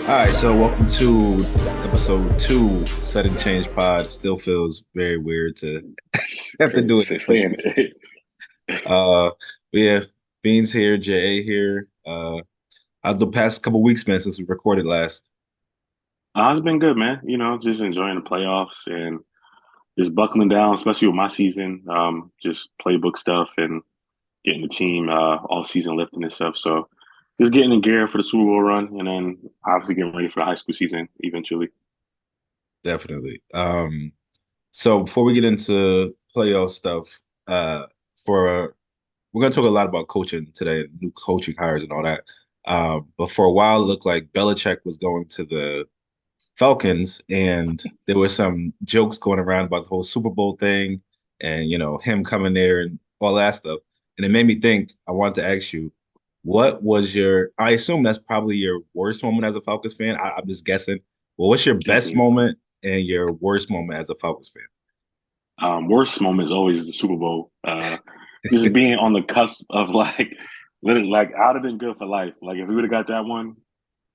All right, so welcome to episode two, Sudden Change Pod. Still feels very weird to have to do it this Saying week. it. Uh, but yeah, Beans here, JA here. How's the past couple weeks, man, since we recorded last? It's been good, man. Just enjoying the playoffs and just buckling down, especially with my season. Just playbook stuff and getting the team all season lifting and stuff. So just getting in gear for the Super Bowl run, and then obviously getting ready for the high school season eventually. Definitely. So before we get into playoff stuff, for we're gonna talk a lot about coaching today, new coaching hires and all that. But for a while, it looked like Belichick was going to the Falcons, and there were some jokes going around about the whole Super Bowl thing, and him coming there and all that stuff. And it made me think. I wanted to ask you, what was your? I assume that's probably your worst moment as a Falcons fan. I'm just guessing. Well, what's your best Mhm. moment and your worst moment as a Falcons fan? Worst moment is always the Super Bowl. Just being on the cusp of like, literally, like I'd have been good for life. Like if we would have got that one,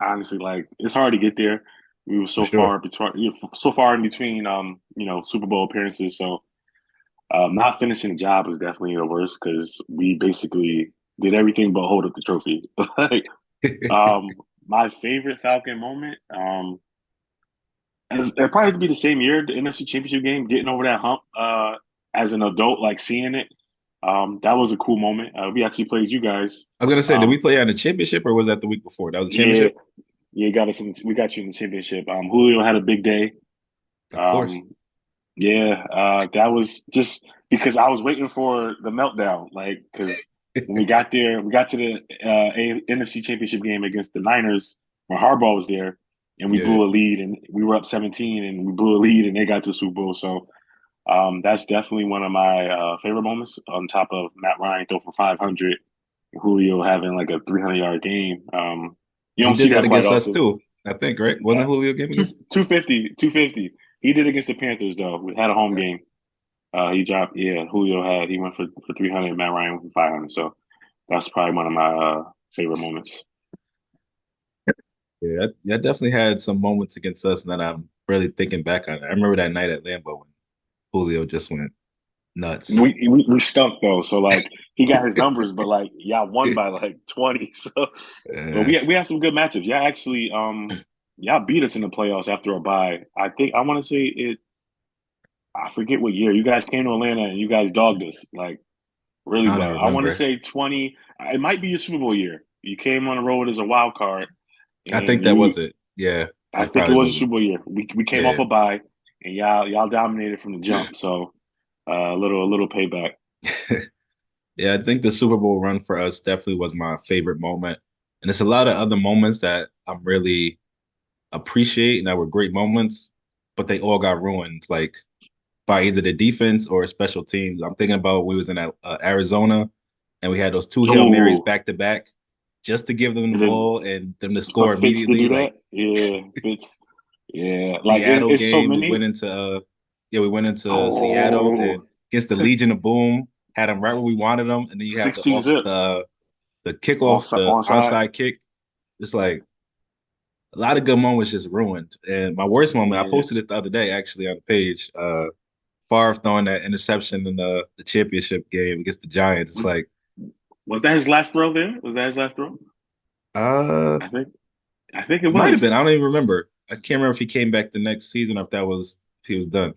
honestly, like it's hard to get there. We were For so sure. far between, so far in between, Super Bowl appearances. So not finishing the job was definitely the worst because we basically did everything but hold up the trophy. Like, my favorite Falcon moment, it probably has to be the same year, the NFC Championship game, getting over that hump as an adult, like seeing it. That was a cool moment. We actually played you guys. I was gonna say, did we Um, play on the championship or was that the week before? That was the yeah, championship? yeah, we got you in the championship. Julio had a big day. Of course. Um, yeah, that was just because I was waiting for the meltdown. Like, because when we got there, we got to the NFC Championship game against the Niners when Harbaugh was there, and we Yeah. blew a lead, and we were up 17, and we blew a lead, and they got to the Super Bowl. So that's definitely one of my favorite moments. On top of Matt Ryan throw for 500, Julio having like a 300-yard game. You He don't see did that that quite against us often. too, I think, right? Wasn't Julio game Two, against? 250. He did against the Panthers though. We had a home game. He dropped. Yeah, Julio had. He went for 300. Matt Ryan went for 500. So that's probably one of my favorite moments. Yeah, I definitely had some moments against us that I'm really thinking back on. I remember that night at Lambeau when Julio just went nuts. We stunk though. So like he got his numbers, but like y'all won by like 20. So, but Uh, we had some good matchups. Yeah, actually, y'all beat us in the playoffs after a bye. I think I want to say it. I forget what year you guys came to Atlanta and you guys dogged us like really I don't bad. I want to remember. say 20. It might be your Super Bowl year. You came on the road as a wild card, I and think that you was it. Yeah, I that think it probably was a was it. Super Bowl year. We came off Yeah. a bye, and y'all dominated from the jump. So a little payback. Yeah, I think the Super Bowl run for us definitely was my favorite moment. And it's a lot of other moments that I'm really appreciate and that were great moments, but they all got ruined. Like by either the defense or special teams. I'm thinking about when we was in Arizona and we had those two Hail Marys Oh, back to back just to give them the did ball and them to for score Fitz to immediately. do Like that? Yeah, Fitz. Yeah, like Seattle it's so game, we went many. into yeah, we went into Seattle and Oh, against the Legion of Boom, had them right where we wanted them, and then you have 16 zip the kickoff, the onside. onside kick. It's like a lot of good moments just ruined. And my worst moment, I Yeah. posted it the other day actually on the page. Favre throwing that interception in the championship game against the Giants. It's Was, like, was that his last throw there? Was that his last throw? uh, I think I think it might have was been. I don't even remember. I can't remember if he came back the next season or if he was done.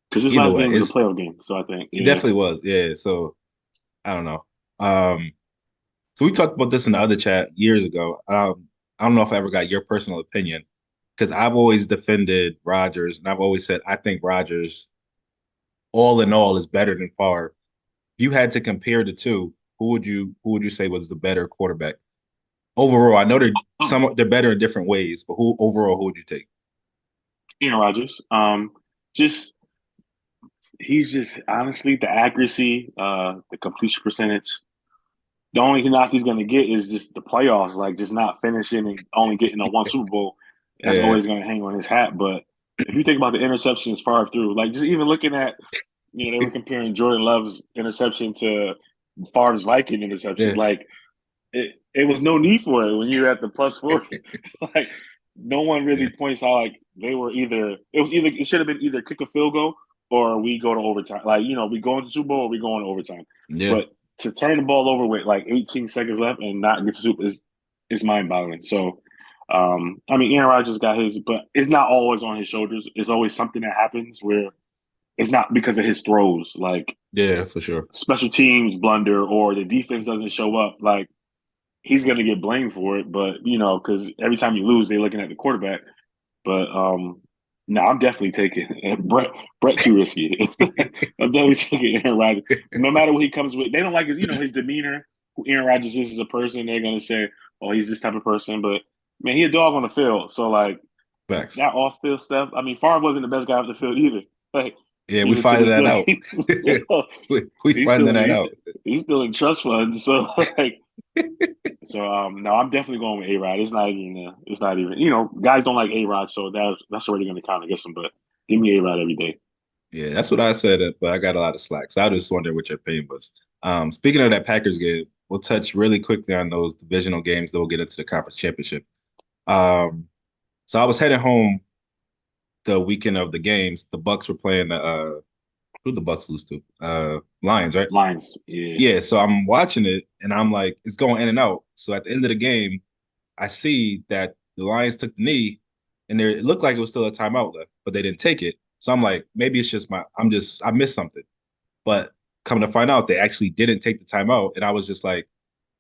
because his Either last way, game was a it's playoff game. So I think it yeah. definitely was. Yeah. So I don't know. Um, so we talked about this in the other chat years ago. I don't know if I ever got your personal opinion because I've always defended Rodgers and I've always said I think Rodgers, all in all, is better than Favre. If you had to compare the two, who would you say was the better quarterback overall? I know Oh, they're better in different ways, but who would you take? Aaron Rodgers. Just he's just honestly the accuracy, the completion percentage. The only knock he's going to get is just the playoffs, like just not finishing and only getting a one Super Bowl. That's Yeah, always going to hang on his hat. But if you think about the interceptions far through, like just even looking at, they were comparing Jordan Love's interception to Favre's Viking interception. yeah, Like it was no need for it when you're at the plus 40. Like no one really Yeah. points out like it should have been either kick a field goal or we go to overtime. Like, we go into Super Bowl or we go into overtime. Yeah. But to turn the ball over with like 18 seconds left and not get the Super is mind boggling. So I mean Aaron Rodgers got his, but it's not always on his shoulders. It's always something that happens where it's not because of his throws, like Yeah, for sure. special teams blunder or the defense doesn't show up. Like he's going to get blamed for it, but because every time you lose, they're looking at the quarterback. But no, I'm definitely taking Brett too risky. I'm definitely taking Aaron Rodgers. No matter what he comes with, they don't like his demeanor. Who Aaron Rodgers is as a person, they're gonna say, "Oh, he's this type of person." But man, he a dog on the field. So like Facts. that off field stuff. I mean, Favre wasn't the best guy off the field either. Like Yeah, we even to finding this that day, out. so We he's finding still that he's out. he's still in trust funds. So like so no, I'm definitely going with A Rod. It's not even guys don't like A Rod, so that's already going to count against him. But give me A Rod every day. Yeah, that's what I said, but I got a lot of slack. So I just wonder what your opinion was. Speaking of that Packers game, we'll touch really quickly on those divisional games, then we'll get into the conference championship. Um, so I was heading home the weekend of the games. The Bucks were playing who the Bucks lose to? Lions, right? Lions, yeah. Yeah, so I'm watching it and I'm like, it's going in and out. So at the end of the game, I see that the Lions took the knee and it looked like it was still a timeout left, but they didn't take it. So I'm like, maybe it's just I missed something. But coming to find out, they actually didn't take the timeout. And I was just like,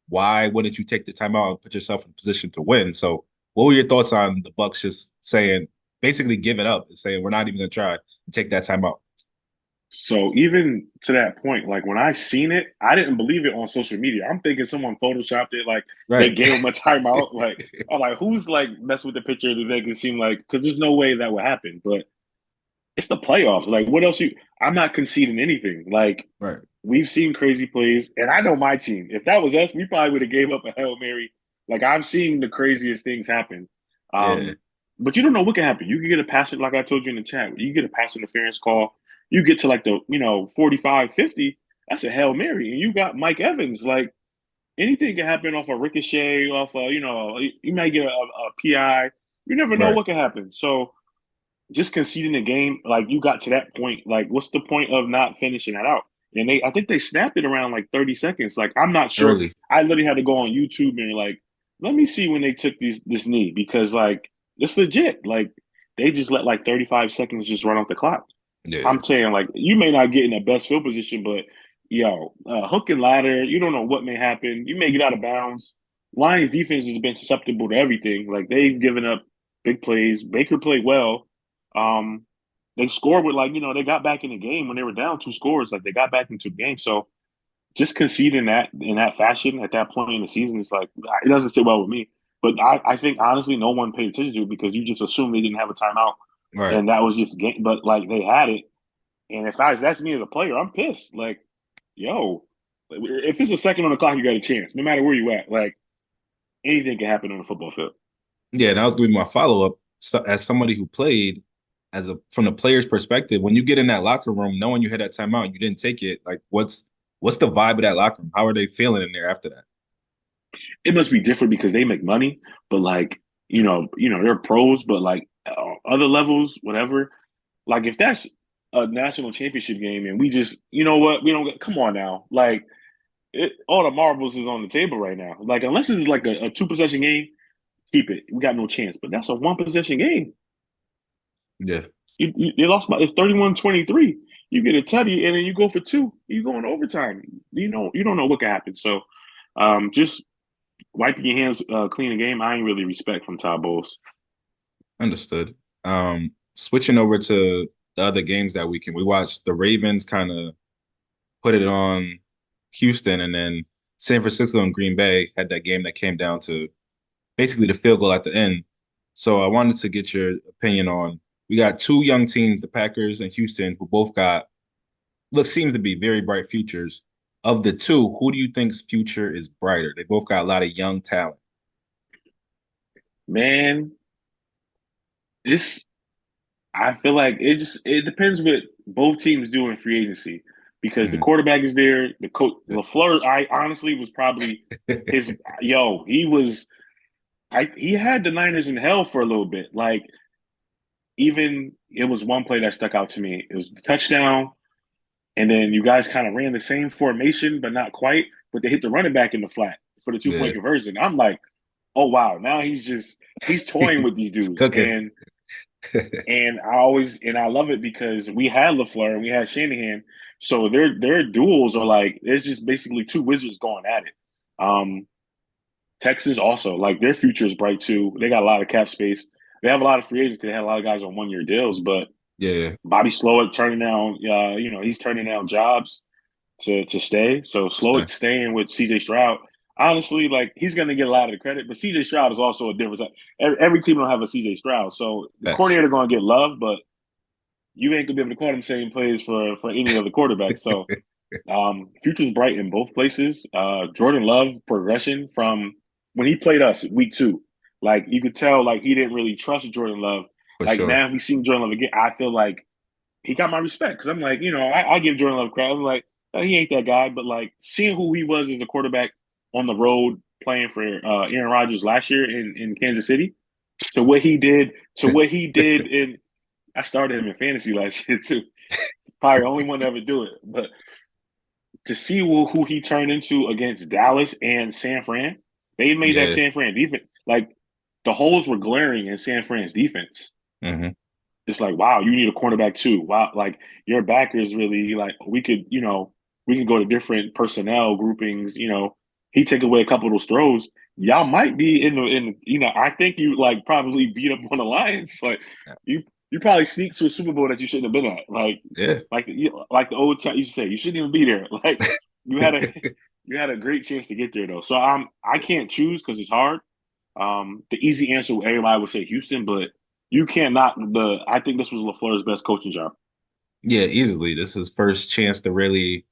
why wouldn't you take the timeout and put yourself in a position to win? So what were your thoughts on the Bucks just saying, basically give it up and saying, we're not even going to try and take that timeout? So even to that point, like when I seen it, I didn't believe it on social media. I'm thinking someone photoshopped it, like they Right. gave him a timeout. Like I'm like, who's like messing with the picture to make it seem like because there's no way that would happen. But it's the playoffs. Like what else I'm not conceding anything. Like Right. we've seen crazy plays, and I know my team. If that was us, we probably would have gave up a Hail Mary. Like I've seen the craziest things happen. Yeah. But you don't know what can happen. You can get a pass, like I told you in the chat, you get a pass interference call. You get to like the, 45, 50. That's a Hail Mary. And you got Mike Evans. Like anything can happen off a ricochet, off you might get a PI. You never know Right. what can happen. So just conceding the game, like you got to that point, like what's the point of not finishing that out? And I think they snapped it around like 30 seconds. Like I'm not sure. Early. I literally had to go on YouTube and like, let me see when they took this knee because like it's legit. Like they just let like 35 seconds just run off the clock. Yeah. I'm saying like you may not get in the best field position, but hook and ladder, you don't know what may happen. You may get out of bounds. Lions defense has been susceptible to everything. Like they've given up big plays. Baker played well. Um, they scored with they got back in the game when they were down 2 scores. Like they got back into the game. So just conceding that in that fashion at that point in the season, it's like it doesn't sit well with me. But I think honestly, no one paid attention to it because you just assumed they didn't have a timeout, Right. and that was just game. But like they had it, and if that's me as a player, I'm pissed. Like, yo, if it's a second on the clock, you got a chance, no matter where you at. Like anything can happen on the football field. Yeah, and that was gonna be my follow-up. So, as somebody who played as a from the player's perspective, when you get in that locker room, knowing you had that timeout and you didn't take it, like what's the vibe of that locker room? How are they feeling in there after that? It must be different because they make money, but like they're pros, but like other levels, whatever. Like if that's a national championship game and we just, what, we don't get, come on now, like all the marbles is on the table right now. Like unless it's like a 2 possession game, keep it. We got no chance. But that's a 1 possession game. Yeah. You lost by it's 31-23. You get a tutty and then you go for two. You go in overtime. You don't know what can happen. So just wiping your hands clean the game, I ain't really respect from Todd Bowles. Understood. Switching over to the other games that weekend, we watched the Ravens kind of put it on Houston, and then San Francisco and Green Bay had that game that came down to basically the field goal at the end. So I wanted to get your opinion on. We got two young teams, the Packers and Houston, who both got seems to be very bright futures. Of the two, who do you think's future is brighter? They both got a lot of young talent. Man, it's I feel like it depends what both teams do in free agency because the Mhm. quarterback is there. The coach LaFleur, I honestly was probably his he was. he had the Niners in hell for a little bit. Like even it was one play that stuck out to me. It was the touchdown, and then you guys kind of ran the same formation, but not quite. But they hit the running back in the flat for the 2 point Yeah, conversion. I'm like, oh wow, now he's toying with these it's dudes, cooking. and I love it because we had LaFleur and we had Shanahan, so their duels are like it's just basically two wizards going at it. Um, Texans also like their future is bright too. They got a lot of cap space. They have a lot of free agents because they had a lot of guys on 1 year deals. But Yeah, Bobby Slowick turning down, he's turning down jobs to stay. So stay. Slowick staying with CJ Stroud, honestly, like he's going to get a lot of the credit. But CJ Stroud is also a different. Every team don't have a CJ Stroud, so the Facts. coordinator going to get love, but you ain't gonna be able to call them same plays for any other quarterback. So future's bright in both places. Jordan Love progression from when he played us week 2, like you could tell, like he didn't really trust Jordan Love. For Like sure. now, if we seen Jordan Love again, I feel like he got my respect because I'm like, I give Jordan Love credit. I'm like, he ain't that guy, but like seeing who he was as a quarterback on the road playing for Aaron Rodgers last year in Kansas City to what he did in. I started him in fantasy last year too. Probably the only one to ever do it, but to see who he turned into against Dallas and San Fran, they made that Yeah. San Fran defense like the holes were glaring in San Fran's defense. Hmm. It's like, wow, you need a cornerback too. Wow, like your backer is really like we can go to different personnel groupings. He take away a couple of those throws. Y'all might be in. I think you like probably beat up on the Lions. Like you you probably sneaked to a Super Bowl that you shouldn't have been at. Yeah. Like the old chat used to say, you shouldn't even be there. Like you had a you had a great chance to get there though. So I can't choose because it's hard. The easy answer, everybody would say Houston, but you can't knock the. I think this was LaFleur's best coaching job. Yeah, easily. This is first chance to really,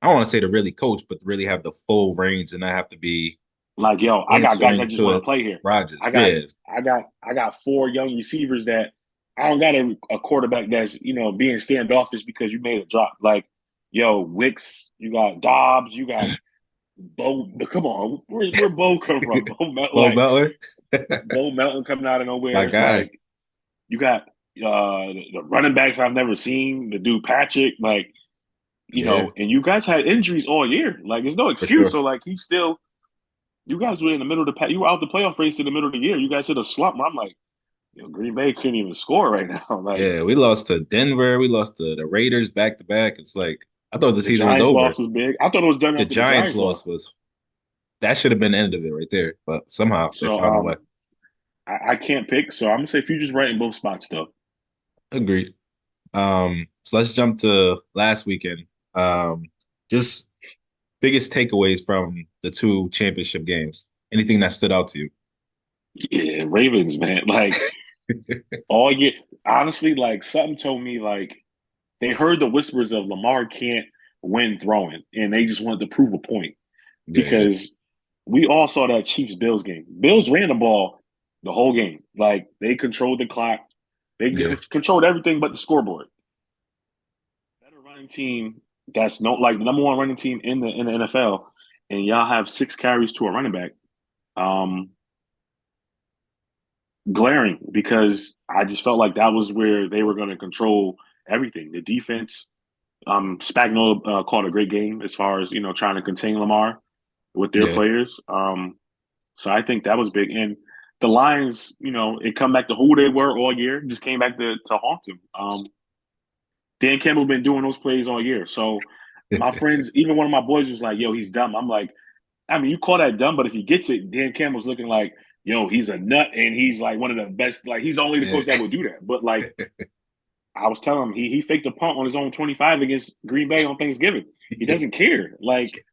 I don't want to say to really coach, but to really have the full range and not have to be Like, yo, I got guys answering that just want to to play here. Rodgers. I got, Yeah. I got 4 young receivers that I don't got a quarterback that's being standoffish because you made a drop. Like, yo, Wicks, you got Dobbs, you got Bo. Come on, where Bo come from? Bo Butler. Bo Melton coming out of My nowhere. guy. Like, you got the running backs I've never seen. The dude Patrick, like. Yeah, And you guys had injuries all year. Like, there's no for excuse. sure. So, like, you guys were in the middle of you were out the playoff race in the middle of the year. You guys hit a slump. I'm like, Green Bay couldn't even score right now. Like, Yeah, we lost to Denver. We lost to the Raiders back to back. It's like I thought the the season was Giants over. loss was big. I thought it was done The after the Giants Giants loss lost. was that should have been the end of it right there. But somehow they So, found a way. I can't pick. So, I'm going to say Future's right in both spots, though. Agreed. So let's jump to last weekend. Just biggest takeaways from the two championship games. Anything that stood out to you? Yeah, Ravens, man. Like, all year. Honestly, like, something told me, like, they heard the whispers of Lamar can't win throwing, and they just wanted to prove a point. Yeah, Because we all saw that Chiefs Bills game. Bills ran the ball the whole game. Like they controlled the clock. They yeah, controlled everything but the scoreboard. Better running team that's no like the number one running team in the NFL, and y'all have 6 carries to a running back. Um, Glaring because I just felt like that was where they were going to control everything. The defense. Spagnuolo called a great game as far as trying to contain Lamar with their yeah, players. So I think that was big. And the Lions, it come back to who they were all year, just came back to haunt them. Dan Campbell been doing those plays all year. So my friends, even one of my boys was like, yo, he's dumb. I'm like, I mean, you call that dumb, but if he gets it, Dan Campbell's looking like, yo, he's a nut and he's like one of the best. Like he's only the yeah, coach that would do that. But like I was telling him, he faked a punt on his own 25 against Green Bay on Thanksgiving. He doesn't care. Like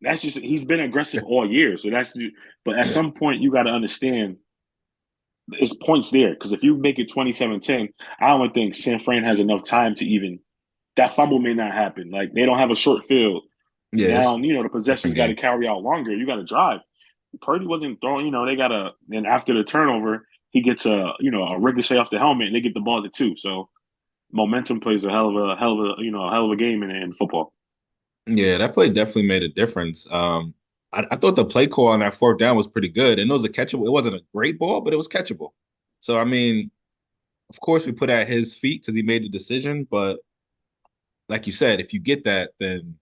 that's just he's been aggressive all year. So but at some point you got to understand it's points there because if you make it 27-10, I don't think San Fran has enough time to even that fumble may not happen. Like they don't have a short field. yeah. Now, It's the possession's different got to game. carry out longer. You got to drive. Purdy wasn't throwing, they got then after the turnover, he gets a ricochet off the helmet and they get the ball to 2. So momentum plays a hell of a game in football. Yeah, that play definitely made a difference. I thought the play call on that fourth down was pretty good, and it was a catchable. It wasn't a great ball, but it was catchable. So I mean, of course, we put it at his feet because he made the decision. But like you said, if you get that, then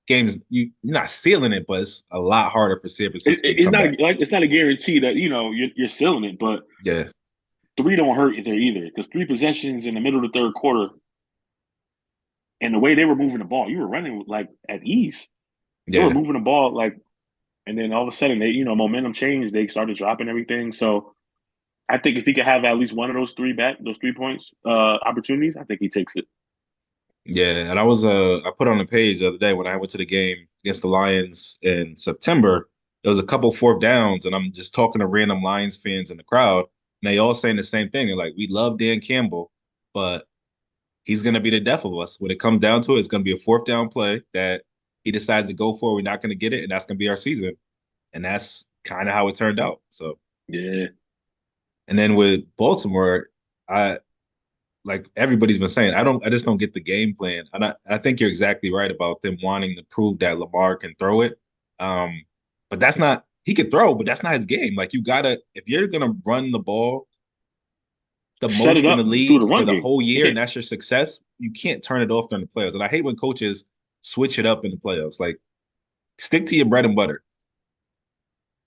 games you're not sealing it, but it's a lot harder for San Francisco to It's come not back. like it's not a guarantee that you're sealing it, but Yeah, three don't hurt there either because three possessions in the middle of the third quarter and the way they were moving the ball, you were running like at ease. They were yeah, moving the ball like, and then all of a sudden they momentum changed. They started dropping everything. So I think if he could have at least one of those three back, those 3 points opportunities, I think he takes it. yeah. And I put on the page the other day when I went to the game against the Lions in September. There was a couple fourth downs, and I'm just talking to random Lions fans in the crowd, and they all saying the same thing. They're like, "We love Dan Campbell, but he's going to be the death of us. When it comes down to it, it's going to be a fourth down play that he decides to go for. We're not going to get it, and that's going to be our season." And that's kind of how it turned out. So, Yeah. and then with Baltimore, I like everybody's been saying, I just don't get the game plan. And I think you're exactly right about them wanting to prove that Lamar can throw it. Um, but that's not he can throw, but that's not his game. Like you gotta if you're gonna run the ball the Set it most in up the through league the for run the game. whole year Yeah. and that's your success, you can't turn it off during the playoffs. And I hate when coaches switch it up in the playoffs. Like stick to your bread and butter.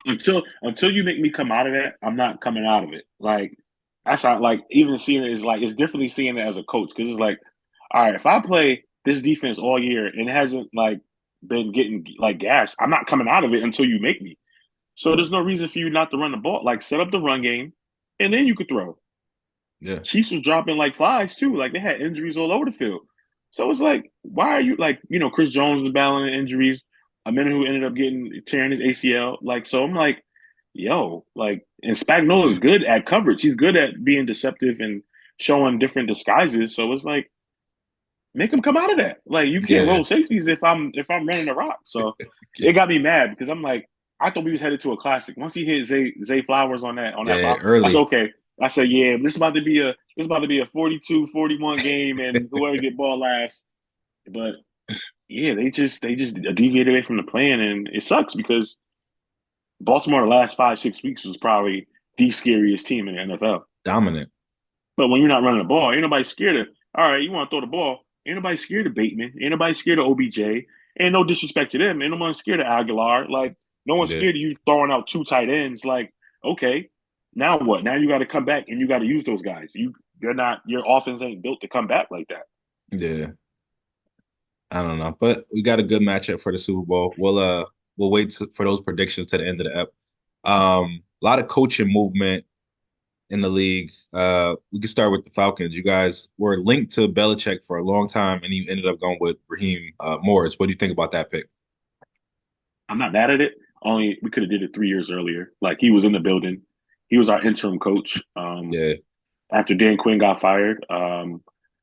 Until you make me come out of that, I'm not coming out of it. Like that's not like even seeing it is like it's differently seeing it as a coach because it's like, all right, if I play this defense all year and it hasn't like been getting like gas, I'm not coming out of it until you make me. So there's no reason for you not to run the ball. Like set up the run game, and then you could throw. Yeah. Chiefs was dropping like flies too. Like they had injuries all over the field. So it's like, why are you like, Chris Jones was battling injuries. A minute who ended up getting tearing his ACL. Like, so I'm like, yo, like, and Spagnola's good at coverage. He's good at being deceptive and showing different disguises. So it's like, make him come out of that. Like, you can't Yeah. roll safeties if I'm running the rock. So Yeah. it got me mad because I'm like, I thought we was headed to a classic. Once he hit Zay Flowers on that Yeah. block, I said, Early. okay. I said, yeah, this about to be a 42-41 game, and whoever get ball last. But yeah, they just deviated away from the plan, and it sucks because Baltimore the last 5-6 weeks was probably the scariest team in the NFL. Dominant. But when you're not running the ball, ain't nobody scared of. All right, you want to throw the ball? Ain't nobody scared of Bateman. Ain't nobody scared of OBJ. Ain't no disrespect to them. Ain't nobody scared of Aguilar. Like no one's Yeah. scared of you throwing out two tight ends. Like okay, now what? Now you got to come back and you got to use those guys. You're not your offense ain't built to come back like that. Yeah. I don't know, but we got a good matchup for the Super Bowl. We'll wait for those predictions to the end of the ep. A lot of coaching movement in the league. We can start with the Falcons. You guys were linked to Belichick for a long time, and you ended up going with Raheem Morris. What do you think about that pick? I'm not mad at it. Only we could have did it 3 years earlier. Like he was in the building. He was our interim coach. Yeah, After Dan Quinn got fired.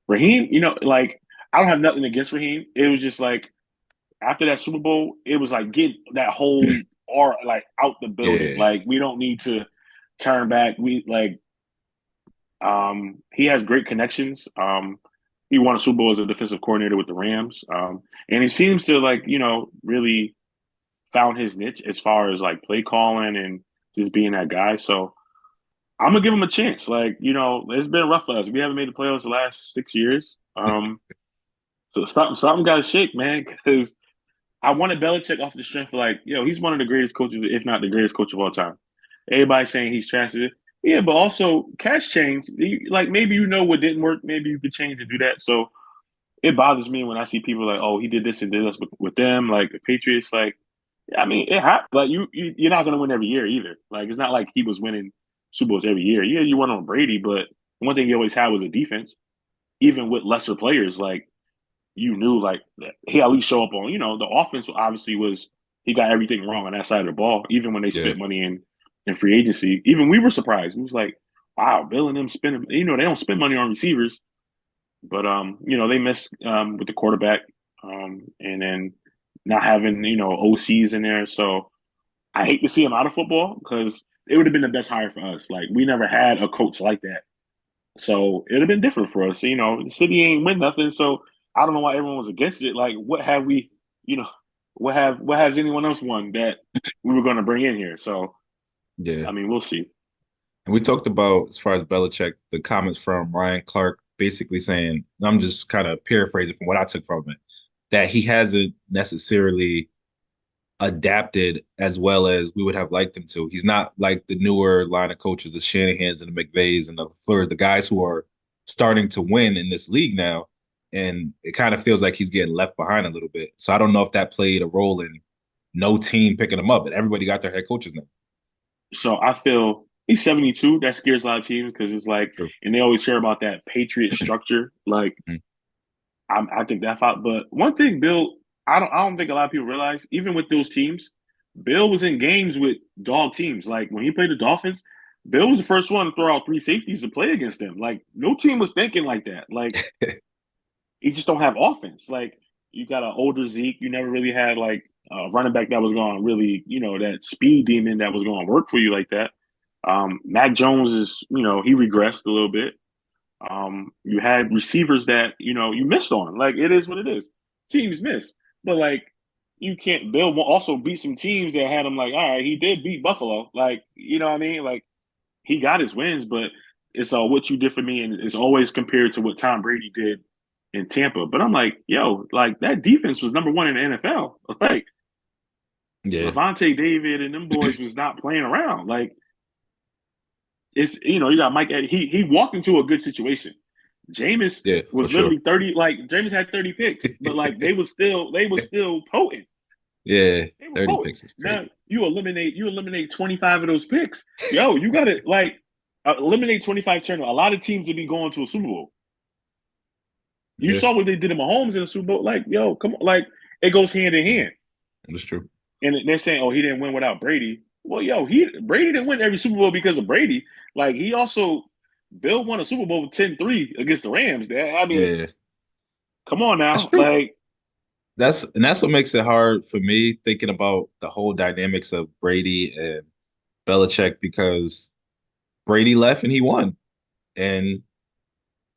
Raheem, like I don't have nothing against Raheem. It was just like after that Super Bowl, it was like get that whole R like out the building. yeah, Like we don't need to turn back. We like he has great connections. He won a Super Bowl as a defensive coordinator with the Rams. And he seems to like, really found his niche as far as like play calling and just being that guy. So I'm gonna give him a chance. Like, it's been rough for us. We haven't made the playoffs the last 6 years. So something got to shake, man. Because I wanted Belichick off the strength of like, he's one of the greatest coaches, if not the greatest coach of all time. Everybody saying he's trash. Yeah, but also cash change. Like maybe what didn't work. Maybe you could change and do that. So it bothers me when I see people like, oh, he did this and did this with them, like the Patriots. Like, I mean, like you're not gonna win every year either. Like it's not like he was winning Super Bowls every year. Yeah, you won on Brady, but one thing he always had was a defense. Even with lesser players, like you knew, like he at least show up on. The offense obviously was he got everything wrong on that side of the ball. Even when they yeah, spent money in free agency, even we were surprised. We was like, wow, Bill and them spending. They don't spend money on receivers, but they missed with the quarterback, and then not having OCs in there. So I hate to see him out of football because it would have been the best hire for us. Like we never had a coach like that, so it would have been different for us. The city ain't win nothing, so I don't know why everyone was against it. Like, what have we? You know, what has anyone else won that we were going to bring in here? So Yeah. I mean, we'll see. And we talked about, as far as Belichick, the comments from Ryan Clark basically saying, and I'm just kind of paraphrasing from what I took from it, that he hasn't necessarily adapted as well as we would have liked him to. He's not like the newer line of coaches, the Shanahans and the McVays and the Fleurs, the guys who are starting to win in this league now. And it kind of feels like he's getting left behind a little bit. So I don't know if that played a role in no team picking him up, but everybody got their head coaches now. So I feel he's 72. That scares a lot of teams because it's like, True. and they always hear about that Patriot structure. Like Mhm. I think that fought. But one thing, Bill, I don't think a lot of people realize, even with those teams, Bill was in games with dog teams. Like when he played the Dolphins, Bill was the first one to throw out three safeties to play against them. Like no team was thinking like that. Like he just don't have offense. Like you got an older Zeke. You never really had like a running back that was going to really, that speed demon that was going to work for you like that. Mac Jones is, he regressed a little bit. You had receivers that you missed on. Like it is what it is. Teams miss, but like you can't. Bill will also beat some teams that had him. Like, all right, he did beat Buffalo. Like, you know what I mean? Like he got his wins, but it's what you did for me, and it's always compared to what Tom Brady did in Tampa. But I'm like, yo, like that defense was number one in the NFL. Like Yeah. Levante David and them boys was not playing around. Like it's you got Mike. He walked into a good situation. Jameis Yeah, for was sure. literally 30. Like Jameis had 30 picks, but like they was still potent. Yeah, They were 30 potent. picks is Now crazy. you eliminate 25 of those picks. Yo, you got to like eliminate 25 turnovers. A lot of teams would be going to a Super Bowl. You Yeah, saw what they did to Mahomes in the Super Bowl. Like, yo, come on, like it goes hand in yeah, hand. that's true. And they're saying, oh, he didn't win without Brady. Well, yo, Brady didn't win every Super Bowl because of Brady. Like he also Bill won a Super Bowl with 10-3 against the Rams. I mean, Yeah, come on that's now. true. Like That's what makes it hard for me thinking about the whole dynamics of Brady and Belichick because Brady left and he won, and he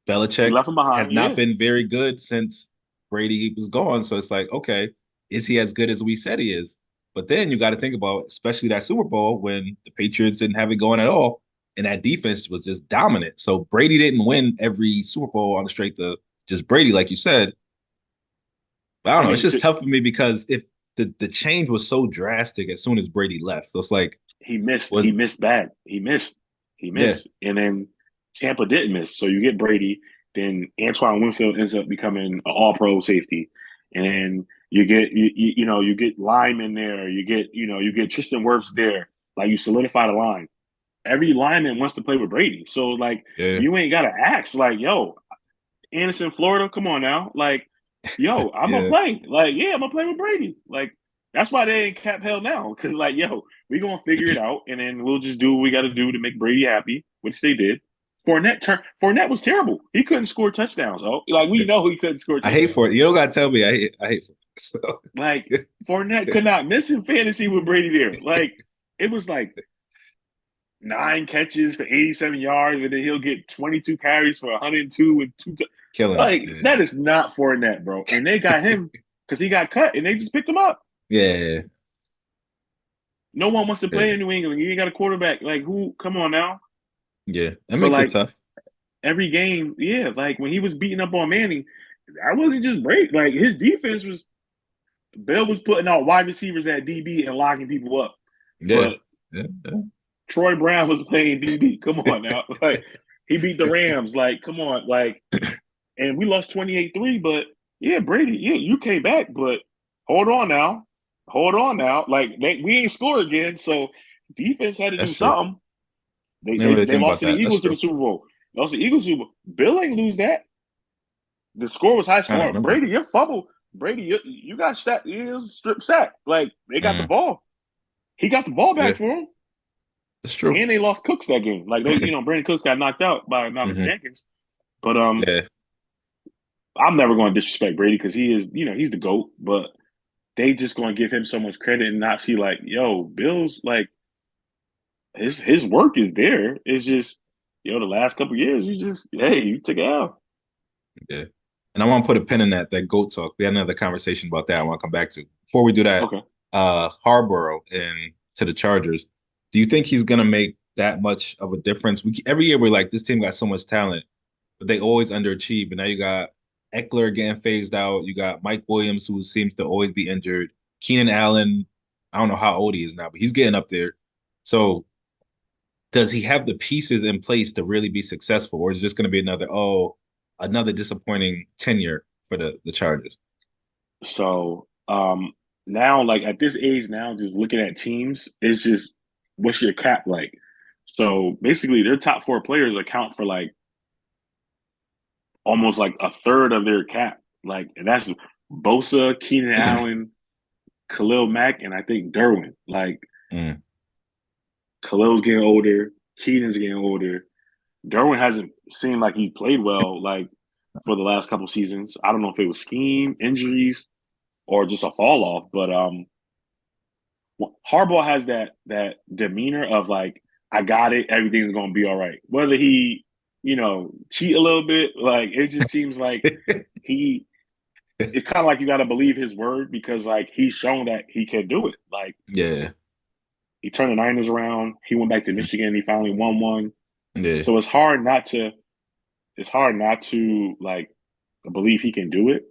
Belichick left him has behind. not Yeah. been very good since Brady was gone. So it's like, okay, is he as good as we said he is? But then you got to think about, especially that Super Bowl when the Patriots didn't have it going at all, and that defense was just dominant. So Brady didn't win every Super Bowl on the strength of just Brady, like you said. But I don't I know. It's mean, just tough for me because if the change was so drastic as soon as Brady left, so it's like he missed. He was missed bad. He missed. He yeah missed. And then Tampa didn't miss. So you get Brady. Then Antoine Winfield ends up becoming an All-Pro safety, and then you get Lyman there. You get Tristan Wirfs there. Like you solidify the line. Every lineman wants to play with Brady. So like yeah you ain't got to ask. Like yo, Anderson, Florida, come on now. Like yo, I'm gonna yeah play. Like yeah, I'm gonna play with Brady. Like that's why they ain't cap hell now. Cause like yo, we gonna figure it out, and then we'll just do what we got to do to make Brady happy, which they did. Fournette was terrible. He couldn't score touchdowns. Oh, like we yeah. know he couldn't score I hate touchdowns. for it. You don't gotta tell me. I hate for it. So Like Fournette could not miss in fantasy with Brady there. Like it was like 9 catches for 87 yards, and then he'll get 22 carries for 102 with two. killing it. Like that is not Fournette, bro. And they got him because he got cut, and they just picked him up. Yeah, No one wants to yeah, play in New England. You ain't got a quarterback. Like who? Come on now. yeah. That But makes it like tough. every game, yeah. Like when he was beating up on Manning, that wasn't just break. Like his defense was. Bill was putting out wide receivers at DB and locking people up, Yeah, but yeah, Troy Brown was playing DB. Come on now, like he beat the Rams. Like come on, like and we lost 28-3, but yeah, Brady, yeah, you came back, but hold on now. Hold on now. Like we ain't score again, so defense had to that's do true. something. They I didn't they really they think lost about to the that. That's Eagles in the true. Super Bowl. They lost to the Eagles Super Bowl. Bill ain't lose that. The score was high I don't scoring. remember. Brady, your fumble. Brady, you got strip sack. Like they got the Mm, ball. He got the ball yeah, back for him. that's true. And they lost Cooks that game. Like Brandon Cooks got knocked out by Malcolm Hmm. Jenkins. But Yeah, I'm never going to disrespect Brady because he is, he's the GOAT, but they just going to give him so much credit and not see like, yo, Bill's like his work is there. It's just, the last couple of years, you just, hey, you took it out. yeah. and I want to put a pin in that GOAT talk. We had another conversation about that. I want to come back to. Before we do that, Okay. Harborough and to the Chargers. Do you think he's gonna make that much of a difference? Every year we're like, this team got so much talent, but they always underachieve. And now you got Eckler getting phased out. You got Mike Williams, who seems to always be injured. Keenan Allen, I don't know how old he is now, but he's getting up there. So does he have the pieces in place to really be successful, or is it just going to be another disappointing tenure for the Chargers? So now, like at this age now, just looking at teams, it's just what's your cap like? So basically, their top four players account for like almost like a third of their cap. Like, and that's Bosa, Keenan Allen, Khalil Mack, and I think Derwin. Like, Mm, Khalil's getting older, Keenan's getting older. Derwin hasn't seemed like he played well, like for the last couple seasons. I don't know if it was scheme, injuries, or just a fall off, but Harbaugh has that demeanor of like, I got it, everything's gonna be all right. Whether he, cheat a little bit, like it just seems like he it's kind of like you got to believe his word because like he's shown that he can do it. Like yeah, he turned the Niners around. He went back to Michigan. He finally won one. yeah, So it's hard not to like believe he can do it.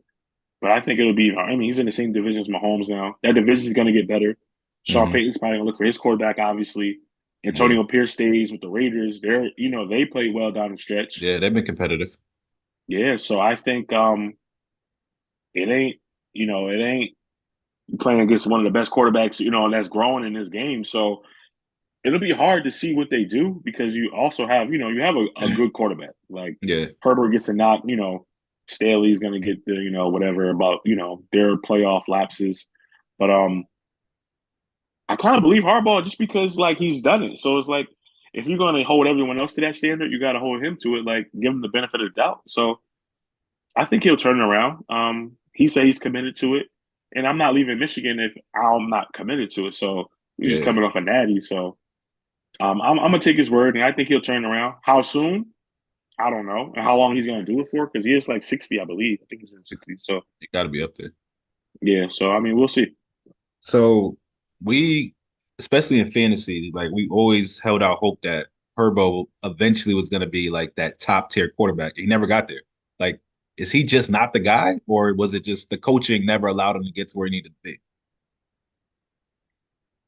But I think it'll be. I mean, he's in the same division as Mahomes now. That division is going to get better. Sean hmm Payton's probably going to look for his quarterback. Obviously, yeah, Antonio Pierce stays with the Raiders. They played well down the stretch. yeah. They've been competitive. Yeah, so I think it ain't it ain't playing against one of the best quarterbacks that's growing in this game. So it'll be hard to see what they do because you also have you have a good quarterback like Yeah, Herbert gets a knock. Staley's going to get the whatever about their playoff lapses, but I kind of believe Harbaugh just because like he's done it. So it's like if you're going to hold everyone else to that standard, you got to hold him to it. Like give him the benefit of the doubt. So I think he'll turn it around. He said he's committed to it, and I'm not leaving Michigan if I'm not committed to it. So we're just yeah. coming off a natty. So I'm gonna take his word, and I think he'll turn around. How soon? I don't know, and how long he's gonna do it for? Because he is like 60, I believe. I think he's in 60. So It got to be up there. yeah. So I mean, we'll see. So we, especially in fantasy, like we always held out hope that Herbo eventually was going to be like that top tier quarterback. He never got there. Like, is he just not the guy, or was it just the coaching never allowed him to get to where he needed to be?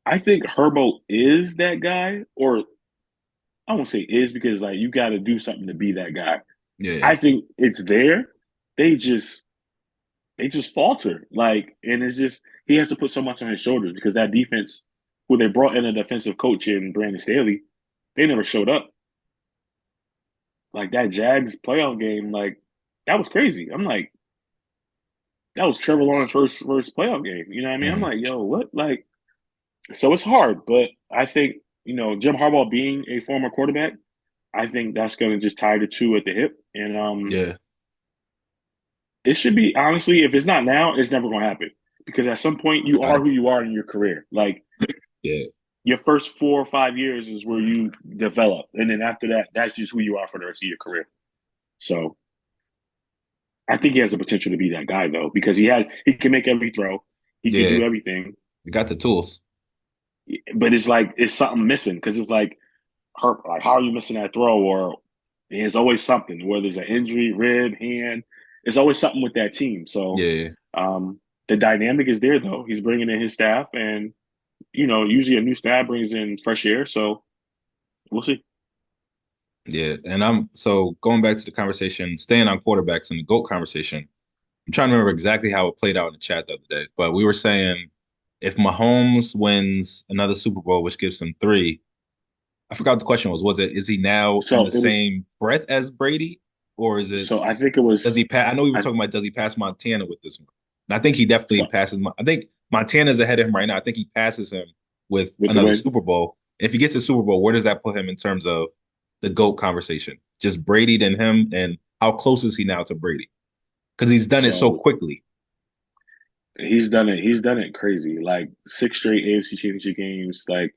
I think Herbo is that guy, or I won't say is because like you got to do something to be that guy. Yeah, I think it's there. They just they just falter. Like, and it's just he has to put so much on his shoulders because that defense, who they brought in a defensive coach in Brandon Staley, they never showed up. Like that Jags playoff game, like that was crazy. I'm like, that was Trevor Lawrence's first playoff game. You know what I mean? I'm hmm like, yo, what? Like, so it's hard, but I think Jim Harbaugh being a former quarterback, I think that's going to just tie the two at the hip, and yeah, it should be honestly, if it's not now, it's never going to happen because at some point you got are to who be. you are in your career. Like Yeah, your first 4 or 5 years is where you develop, and then after that, that's just who you are for the rest of your career. So I think he has the potential to be that guy though, because he can make every throw, he can yeah. do everything, You got the tools. but it's like it's something missing because it's like, like how are you missing that throw? Or there's always something, whether there's an injury, rib, hand. There's always something with that team. So Yeah, the dynamic is there though. He's bringing in his staff, and usually a new staff brings in fresh air. So we'll see. yeah. And I'm so going back to the conversation, staying on quarterbacks and the GOAT conversation. I'm trying to remember exactly how it played out in the chat the other day, but we were saying if Mahomes wins another Super Bowl, which gives him three, I forgot what the question was. Was it is he now in So the it was. same breath as Brady, or is it So I think it does was. he pass? I know we were I talking about does he pass Montana with this one, and I think he definitely so passes. I think Montana's ahead of him right now. I think he passes him with with the another win. Super Bowl. And if he gets a Super Bowl, where does that put him in terms of the GOAT conversation? Just Brady than him, and how close is he now to Brady? Because he's done it so So quickly. he's done it. He's done it crazy. Like 6 straight AFC Championship games. Like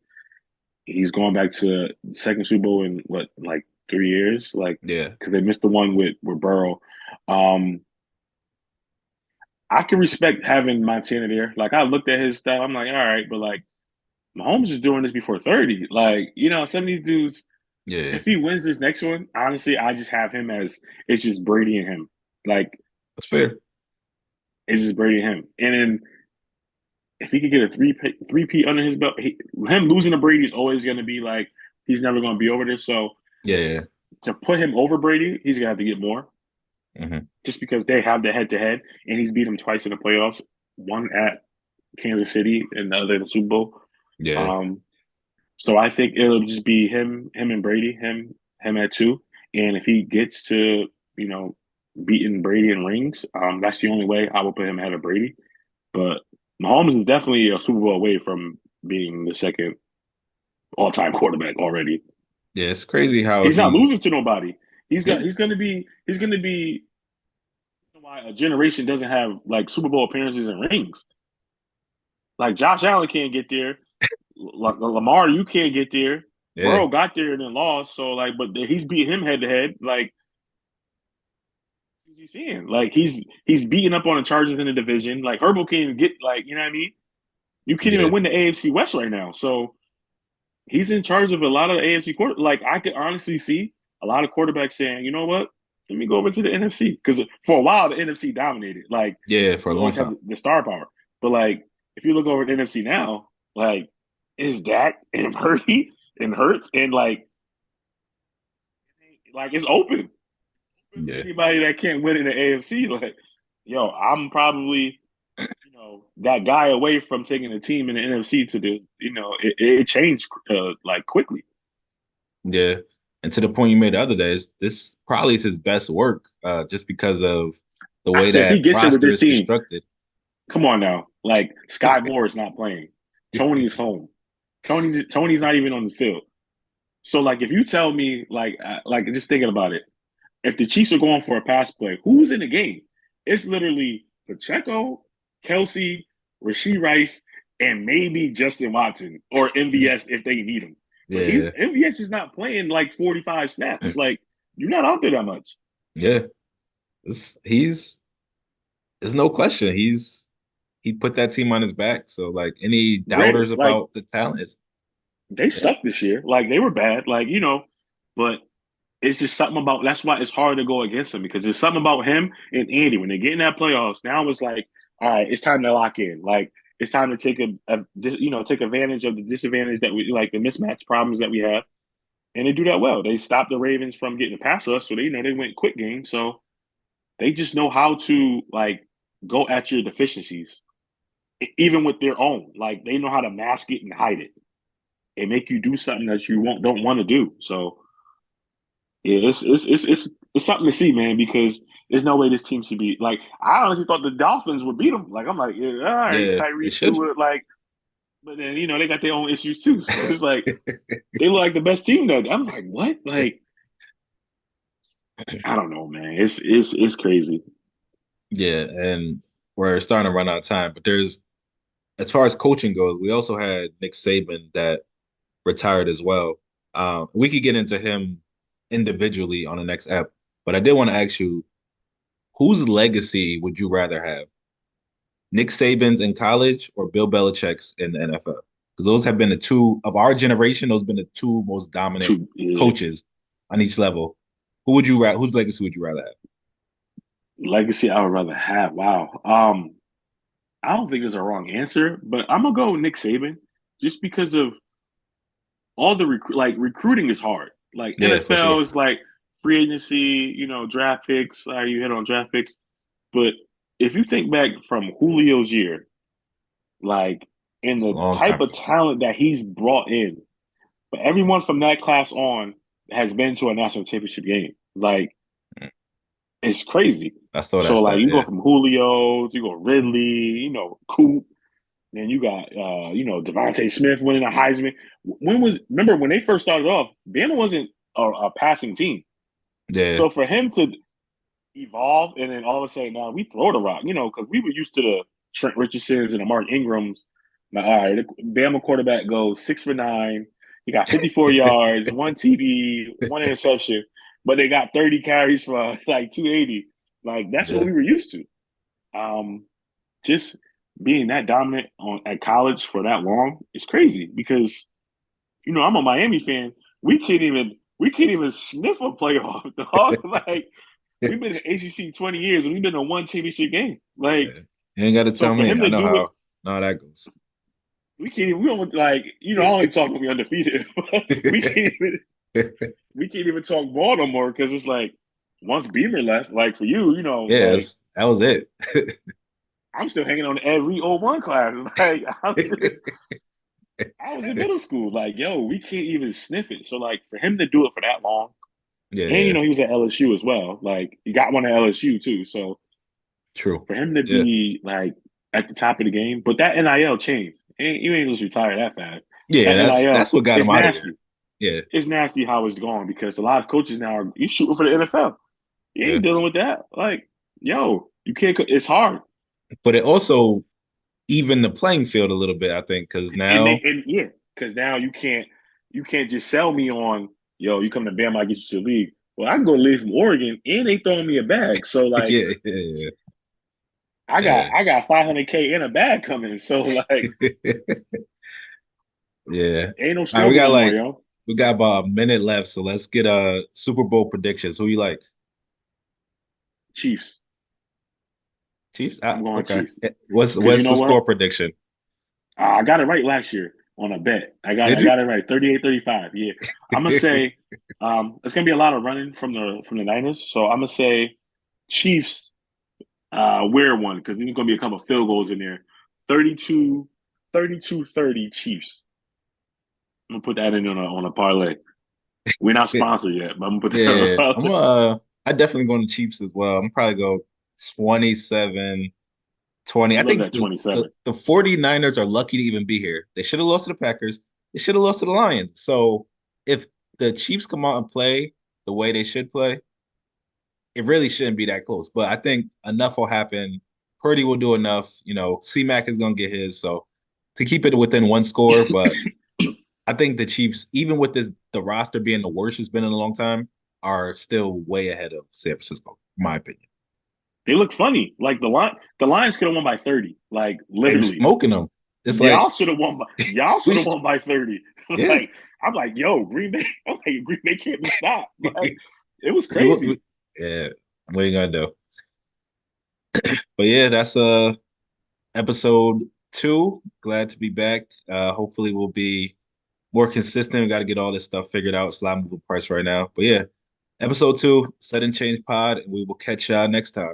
he's going back to the second Super Bowl in what, like 3 years? Like Yeah. because they missed the one with Burrow. Um, I can respect having Montana there. Like I looked at his stuff, I'm like, all right, but like Mahomes is doing this before 30. Like, some of these dudes, Yeah, if he wins this next one, honestly, I just have him as it's just Brady and him. Like, that's fair. it's just Brady and him. And then if he could get a three-peat under his belt, him losing to Brady is always going to be like he's never going to be over there. So Yeah, yeah. to put him over Brady, he's going to have to get more Hmm. just because they have the head-to-head, and he's beat him twice in the playoffs, one at Kansas City and the other in the Super Bowl. Yeah, Um, so I think it'll just be him and Brady, him at two. And if he gets to, you know, beating Brady in rings, that's the only way I will put him ahead of Brady. But Mahomes is definitely a Super Bowl away from being the second all-time quarterback already. yeah. It's crazy how He's not he's. losing to nobody. Yeah, He's gonna be why a generation doesn't have like Super Bowl appearances and rings. Like Josh Allen can't get there. Lamar, you can't get there. yeah, Burrow got there and then lost. So like, but he's beat him head to head. Like, who's he seeing? Like he's beating up on the Chargers in the division. Like Herbal can't even get like, you know what I mean? You can't yeah, even win the AFC West right now. So he's in charge of a lot of AFC quarter. Like I could honestly see a lot of quarterbacks saying, you know what? Let me go over to the NFC because for a while the NFC dominated. Like yeah. For a you long always have time. the star power. But like if you look over at the NFC now, like is Dak and Purdy and Hurts and like it's open for Yeah, anybody that can't win in the AFC. Like, yo, I'm probably that guy away from taking the team in the NFC to the it changed like quickly. yeah. And to the point you made the other day, this probably is his best work, just because of the I way said if he that gets it with roster this is team, constructed. come on now. Like Sky Moore is not playing. Tony's home. Tony's not even on the field. So like if you tell me like just thinking about it, if the Chiefs are going for a pass play, who's in the game? It's literally Pacheco, Kelsey, Rasheed Rice, and maybe Justin Watson or MVS if they need him. But he's Yeah, MVS is not playing like 45 snaps. Like you're not out there that much. yeah. He's there's no question. He put that team on his back. So like any Granted, doubters like about the talent is they yeah, sucked this year. Like they were bad. Like but it's just something about that's why it's hard to go against him because there's something about him and Andy when they get in that playoffs. Now it's like, all right, it's time to lock in. Like it's time to take advantage of the disadvantage that we like the mismatch problems that we have, and they do that well. They stopped the Ravens from getting the pass rush, so they went quick game. So they just know how to like go at your deficiencies, even with their own. Like they know how to mask it and hide it and make you do something that you don't want to do. So yeah, it's something to see, man, because there's no way this team should be like. I honestly thought the Dolphins would beat them. Like I'm like, yeah, all right, yeah, they Tyreek should. Stewart, like, but then they got their own issues too. So it's like they look like the best team though. I'm like, what? Like I don't know, man. It's crazy. Yeah, and we're starting to run out of time. But there's as far as coaching goes, we also had Nick Saban that retired as well. We could get into him individually on the next app, but I did want to ask you, whose legacy would you rather have? Nick Saban's in college or Bill Belichick's in the NFL? Because those have been the two of our generation. Those have been the two most dominant Too yeah. coaches on each level. Who would you rather? Whose legacy would you rather have? Legacy I would rather have. Wow. I don't think there's a wrong answer, but I'm gonna go with Nick Saban just because of all the recruiting is hard. Like Yeah, for sure. NFL is like free agency, draft picks. You hit on draft picks, but if you think back from Julio's year, like in It's a the long type time of ago. talent that he's brought in, but everyone from that class on has been to a national championship game. Like Mm. it's crazy. I saw that So like stat. you go Yeah, from Julio, you go Ridley, Coop, then you got Devontae Smith winning a Heisman. Remember when they first started off, Bama wasn't a passing team. yeah, So for him to evolve and then all of a sudden now we throw the rock, because we were used to the Trent Richardsons and the Mark Ingrams. Now, all right, the Bama quarterback goes 6 for 9. He got 54 yards, one TD, one interception, but they got 30 carries for like 280. Like that's what yeah, we were used to. Um, just being that dominant at college for that long is crazy because I'm a Miami fan. We can't even sniff a playoff, dog. Like we've been in the ACC 20 years and we've been to one championship game. Like Yeah. You ain't got to so tell for me. him I to know do it, how that goes. we can't even. We don't like. I only talk when we undefeated. we can't even. We can't even talk ball no more because it's like once Beamer left, like for you, like That was it. I'm still hanging on every O1 class. Like I was in middle school. Like, yo, we can't even sniff it. So, like, for him to do it for that long, Yeah, and yeah. he was at LSU as well. Like, he got one at LSU too. So, True. for him to Yeah. be like at the top of the game, but that NIL changed. You ain't just retire that fast. Yeah, That that's NIL what got him is out of there. nasty. Yeah, It's nasty how it's going because a lot of coaches now are you shooting for the NFL. You yeah. ain't dealing with that. Like, yo, you can't. It's hard. But it also evened the playing field a little bit, I think, because now, And yeah, because now you can't just sell me on yo. You come to Bama, I get you to the league. Well, I can go leave from Oregon, and they throwing me a bag. So like, yeah, yeah, I got yeah. I got 500K in a bag coming. So like, Yeah. ain't no All right, struggle no more, yo. we got about a minute left, so let's get a Super Bowl predictions. Who you like? Chiefs. Chiefs? I'm going Okay. Chiefs because you What's know the what? score prediction? I got it right last year on a bet. I got Did I you? got it right. 38-35. Yeah. I'm gonna say it's gonna be a lot of running from the Niners. So I'm gonna say Chiefs wear one because there's gonna be a couple of field goals in there. 32, 32-30 Chiefs. I'm gonna put that in on a parlay. We're not sponsored yet, but I'm gonna put that on a Yeah, parlay. I definitely going to Chiefs as well. I'm probably go 27-20. I I love think that 27. the 49ers are lucky to even be here. They should have lost to the Packers. They should have lost to the Lions. So if the Chiefs come out and play the way they should play, it really shouldn't be that close. But I think enough will happen. Purdy will do enough. C-Mac is gonna get his. So to keep it within one score, but I think the Chiefs, even with the roster being the worst it's been in a long time, are still way ahead of San Francisco, in my opinion. They look funny. Like the Lions could have won by 30. Like They were literally. smoking them. It's like Y'all should we, have won by 30. yeah, Like I'm like, yo, Green Bay. I'm like, Green Bay can't be stopped. Like it was we- crazy. yeah. What are you gonna do? But yeah, that's episode 2. Glad to be back. Hopefully we'll be more consistent. We got to get all this stuff figured out. It's a lot of moving parts right now. But yeah, episode 2, Set and Change Pod, and we will catch y'all next time.